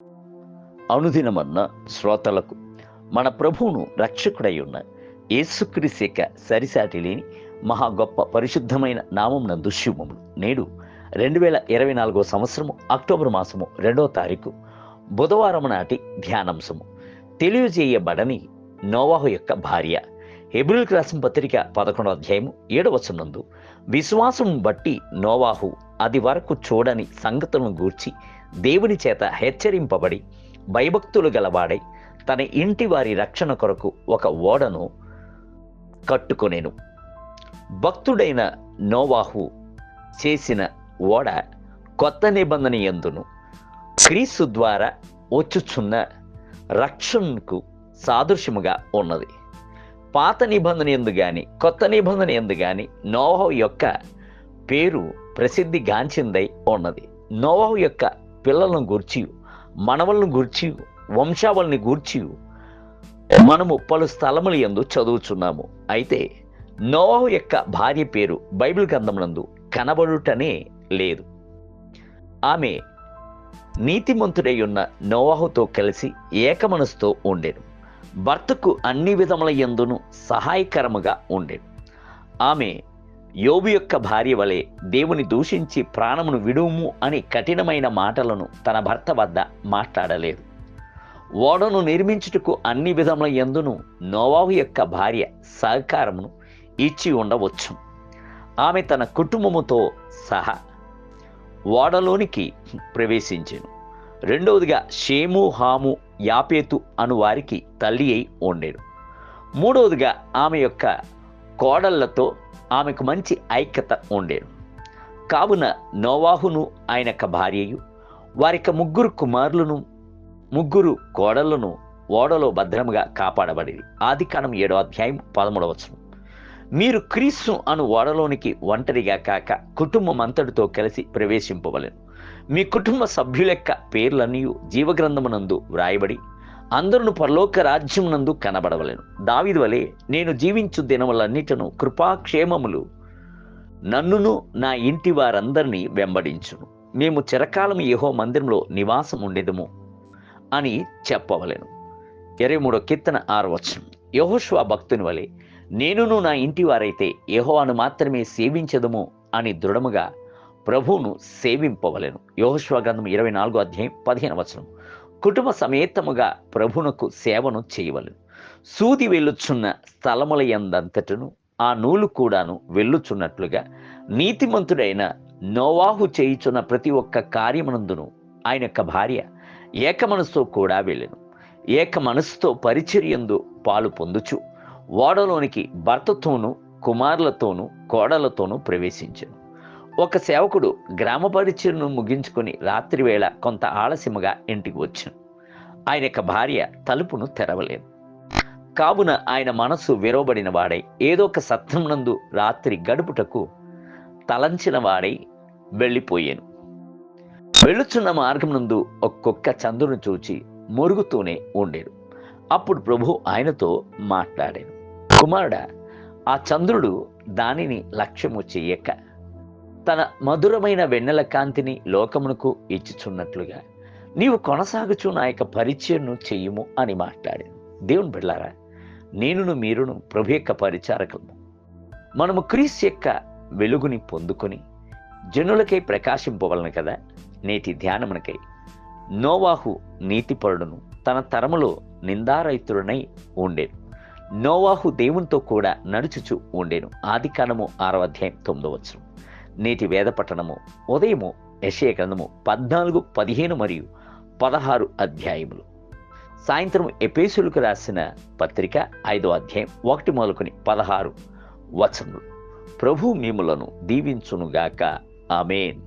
అనుదినమన్న శ్రోతలకు మన ప్రభువును రక్షకుడై ఉన్న యేసుక్రీస్తు యొక్క సరిసాటి లేని మహా గొప్ప పరిశుద్ధమైన నామం నందు శుభములు. నేడు 2024 సంవత్సరము అక్టోబర్ మాసము 2వ తారీఖు బుధవారం నాటి ధ్యానాంశము తెలియజేయబడని నోవాహు యొక్క భార్య. హెబ్రీయులకు రాసిన పత్రిక 11వ అధ్యాయము 7వ వచనం నందు విశ్వాసం బట్టి నోవాహు అది వరకు చూడని సంగతులను గూర్చి దేవుని చేత హెచ్చరింపబడి భయభక్తులు గలవాడై తన ఇంటి వారి రక్షణ కొరకు ఒక ఓడను కట్టుకొనెను. భక్తుడైన నోవాహు చేసిన ఓడ కొత్త నిబంధన యందును క్రీస్తు ద్వారా వచ్చుచున్న రక్షణకు సాదృశ్యముగా ఉన్నది. పాత నిబంధన యందు గాని కొత్త నిబంధన యందు గాని నోవాహు యొక్క పేరు ప్రసిద్ధి గాంచిందై ఉన్నది. నోవాహు యొక్క పిల్లలను గూర్చి, మనవలను గూర్చి, వంశావళిని గూర్చి మనము పలు స్థలముల యందు చదువుచున్నాము. అయితే నోవాహు యొక్క భార్య పేరు బైబిల్ గ్రంథమునందు కనబడుటనే లేదు. ఆమె నీతిమంతుడై ఉన్న నోవాహుతో కలిసి ఏకమనసుతో ఉండెను. భర్తకు అన్ని విధముల యందును సహాయకరముగా ఉండెను. ఆమె యోబు యొక్క భార్య వలె దేవుని దూషించి ప్రాణమును విడుము అని కఠినమైన మాటలను తన భర్త వద్ద మాట్లాడలేదు. ఓడను నిర్మించుటకు అన్ని విధముల యందును నోవాహు యొక్క భార్య సహకారమును ఇచ్చి ఉండవచ్చు. ఆమె తన కుటుంబముతో సహా ఓడలోనికి ప్రవేశించెను. రెండవదిగా షేము, హాము, యాపేతు అను వారికి తల్లి అయి ఉండెను. మూడవదిగా ఆమె యొక్క కోడళ్లతో ఆమెకు మంచి ఐక్యత ఉండేను. కావున నోవాహును ఆయన యొక్క భార్యయు వారికి ముగ్గురు కుమారులను ముగ్గురు కోడళ్లను ఓడలో భద్రముగా కాపాడబడింది. ఆదికాండం 7వ అధ్యాయం 13వ వచనం. మీరు క్రీస్తు అను ఓడలోనికి ఒంటరిగా కాక కుటుంబం అంతటితో కలిసి ప్రవేశింపవలెను. మీ కుటుంబ సభ్యుల యొక్క పేర్లన్నీ జీవగ్రంథమునందు వ్రాయబడి అందరూ పరలోక రాజ్యమునందు కనబడవలెను. దావీదు వలె నేను జీవించు దినములన్నిటను కృపాక్షేమములు నన్నును నా ఇంటి వారందరినీ వెంబడించును. మేము చిరకాలం యెహోవా మందిరంలో నివాసం ఉండేదము అని చెప్పవలెను. 23వ కీర్తన 6వ వచనం. యెహోషువ భక్తుని వలె నేనును నా ఇంటి వారైతే యెహోవాను మాత్రమే సేవించదము అని దృఢముగా ప్రభువును సేవింపవలెను. యెహోషువ గ్రంథం 24వ అధ్యాయం 15వ వచనం. కుటుంబ సమేతముగా ప్రభునకు సేవను చేయవలెను. సూది వెళ్ళుచున్న స్థలముల యందంతటను ఆ నూలు కూడాను వెళ్ళుచున్నట్లుగా నీతిమంతుడైన నోవాహు చేయుచున్న ప్రతి ఒక్క కార్యమునందును ఆయన యొక్క భార్య ఏక మనసుతో కూడా వెళ్ళెను. ఏక మనసుతో పరిచర్యందు పాలు పొందుచు ఓడలోనికి భర్తతోనూ కుమారులతోనూ కోడలతోనూ ప్రవేశించెను. ఒక సేవకుడు గ్రామ పరిచర్ను ముగించుకొని రాత్రి వేళ కొంత ఆలస్యముగా ఇంటికి వచ్చాను. ఆయన యొక్క భార్య తలుపును తెరవలేదు. కావున ఆయన మనసు విరవబడిన వాడై ఏదో ఒక సత్రమునందు రాత్రి గడుపుటకు తలంచిన వాడై వెళ్ళిపోయాను. వెళ్ళుచున్న మార్గం నందు ఒక్కొక్క చంద్రుని చూచి మురుగుతూనే ఉండేను. అప్పుడు ప్రభు ఆయనతో మాట్లాడాను, కుమారుడా, ఆ చంద్రుడు దానిని లక్ష్యము చెయ్యక తన మధురమైన వెన్నెల కాంతిని లోకమునకు ఇచ్చుచున్నట్లుగా నీవు కొనసాగుచు నా యొక్క పరిచయను చెయ్యుము అని మాట్లాడాను. దేవుని బిడ్డలారా, నేనును మీరును ప్రభు యొక్క పరిచారకులము. మనము క్రీస్తు యొక్క వెలుగుని పొందుకొని జనులకై ప్రకాశింపవలను కదా. నేటి ధ్యానమునకై నోవాహు నీతిపరుడును తన తరములో నిందారహితుడనై ఉండేను. నోవాహు దేవునితో కూడా నడుచుచు ఉండేను. ఆదికాండము 6వ అధ్యాయం 9వ వచనం. నేటి వేద పట్టణము ఉదయము యెషయా గ్రంథము 14, 15 మరియు 16 అధ్యాయములు. సాయంత్రం ఎఫెసీయులకు రాసిన పత్రిక 5వ అధ్యాయం 1 మొదలుకొని 16 వచనములు. ప్రభు మిమ్ములను దీవించునుగాక. ఆమేన్.